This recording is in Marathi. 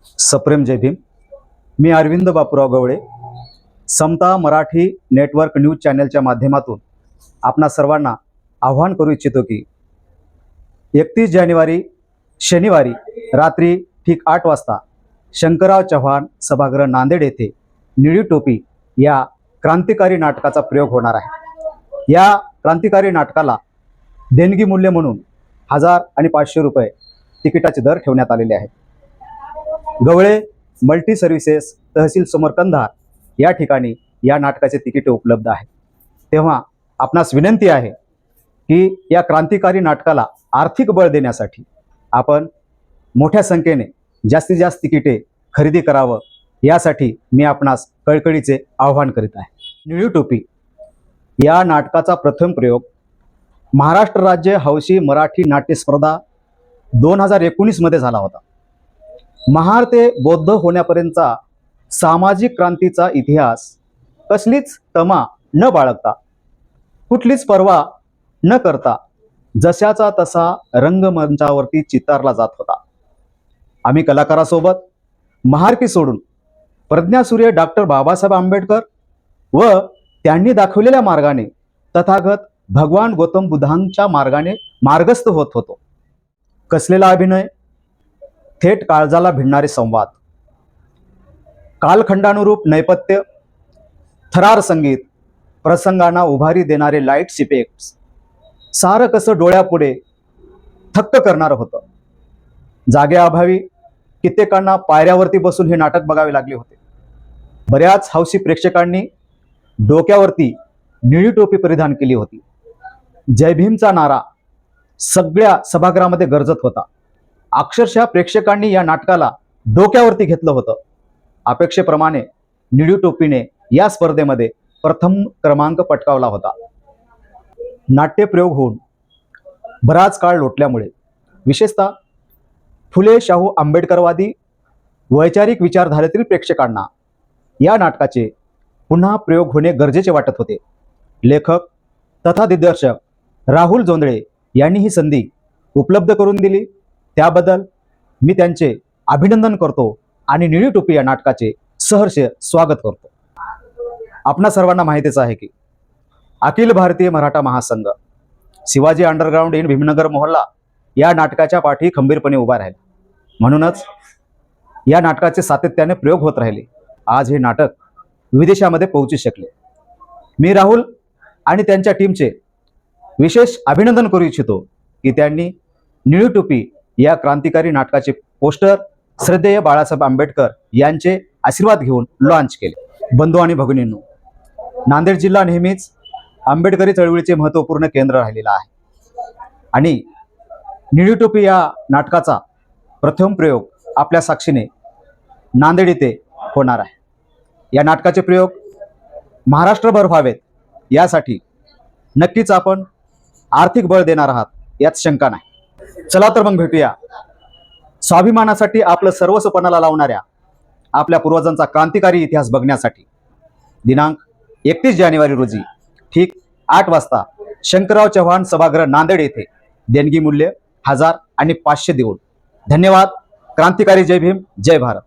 सप्रेम जय भीम। मी अरविंद बापूराव गवळे, समता मराठी नेटवर्क न्यूज चॅनलच्या माध्यमातून आपणा सर्वांना आव्हान करू इच्छितो की 31 जानेवारी शनिवारी रात्री ठीक 8 वाजता शंकरराव चव्हाण सभागृह नांदेड येथे निळी टोपी या क्रांतिकारी नाटकाचा प्रयोग होणार आहे। या क्रांतिकारी नाटकाला देणगी मूल्य म्हणून 1000 आणि 500 रुपये तिकिटाचे दर ठेवण्यात आलेले आहेत। गवळे मल्टी सर्व्हिसेस तहसील समोर कंधार या ठिकाणी या नाटकाचे तिकीट उपलब्ध आहे। तेव्हा आपणास विनंती आहे की या क्रांतिकारी नाटकाला आर्थिक बळ देण्यासाठी आपण मोठ्या संख्येने जास्तीत जास्त तिकिटे खरेदी करावं, यासाठी मी आपणास कळकळीचे आवाहन करीत आहे। निळी टोपी या नाटकाचा प्रथम प्रयोग महाराष्ट्र राज्य हौशी मराठी नाट्य स्पर्धा 2019 मध्ये झाला होता। महार ते बौद्ध होण्यापर्यंतचा सामाजिक क्रांतीचा इतिहास कसलीच तमा न बाळगता, कुठलीच पर्वा न करता जशाचा तसा रंगमंचावरती चितारला जात होता। आम्ही कलाकारासोबत महारकी सोडून प्रज्ञासूर्य डॉक्टर बाबासाहेब आंबेडकर व त्यांनी दाखवलेल्या मार्गाने तथागत भगवान गौतम बुद्धांच्या मार्गाने मार्गस्थ होत होतो। कसलेला अभिनय, थेट काळजाला भिडणारे संवाद, कालखंडानुरूप नैपथ्य, थरार संगीत, प्रसंगांना उभारी देणारे लाईट्स इफेक्ट्स, सारं कसं डोळ्यापुढे थक्क करणारं होतं। जागेअभावी कित्येकांना पायऱ्यावरती बसून हे नाटक बघावे लागले होते। बऱ्याच हौशी प्रेक्षकांनी डोक्यावरती निळी टोपी परिधान केली होती। जय भीमचा नारा सगळ्या सभागृहामध्ये गरजत होता। अक्षरशः प्रेक्षकांनी या नाटकाला डोक्यावरती घेतलं होतं। अपेक्षेप्रमाणे निळी टोपीने या स्पर्धेमध्ये प्रथम क्रमांक पटकावला होता। नाट्यप्रयोग होऊन बराच काळ लोटल्यामुळे विशेषतः फुले शाहू आंबेडकरवादी वैचारिक विचारधारेतील प्रेक्षकांना या नाटकाचे पुन्हा प्रयोग होणे गरजेचे वाटत होते। लेखक तथा दिग्दर्शक राहुल जोंधळे यांनी ही संधी उपलब्ध करून दिली, त्याबद्दल मी त्यांचे अभिनंदन करतो आणि निळी टोपी या नाटकाचे सहर्ष स्वागत करतो। आपणा सर्वांना माहितीच आहे की अखिल भारतीय मराठा महासंघ शिवाजी अंडरग्राउंड इन भीमनगर मोहल्ला या नाटकाच्या पाठी खंबीरपणे उभा राहिला। म्हणूनच या नाटकाचे सातत्याने प्रयोग होत राहिले। आज हे नाटक विदेशामध्ये पोहोचू शकले। मी राहुल आणि त्यांच्या टीमचे विशेष अभिनंदन करू इच्छितो की त्यांनी निळी टोपी या क्रांतिकारी नाटकाचे पोस्टर श्रद्धेय बाळासाहेब आंबेडकर यांचे आशीर्वाद घेऊन लॉन्च केले। बंधू आणि भगिनींनो, नांदेड जिल्हा नेहमीच आंबेडकरी चळवळीचे महत्त्वपूर्ण केंद्र राहिलेला आहे आणि निळी टोपी या नाटकाचा प्रथम प्रयोग आपल्या साक्षीने नांदेड येथे होणार आहे। या नाटकाचे प्रयोग महाराष्ट्रभर व्हावेत यासाठी नक्कीच आपण आर्थिक बळ देणार आहात, यात शंका नाही। चला तर मग भेटूया स्वाभिमानासाठी आपलं सर्वस्व पणाला लावणाऱ्या आपल्या पूर्वजांचा क्रांतिकारी इतिहास बघण्यासाठी दिनांक 31 जानेवारी रोजी ठीक 8 वाजता शंकरराव चव्हाण सभागृह नांदेड येथे देणगी मूल्य 1000 आणि 500 देऊन। धन्यवाद। क्रांतिकारी जय भीम, जय भारत।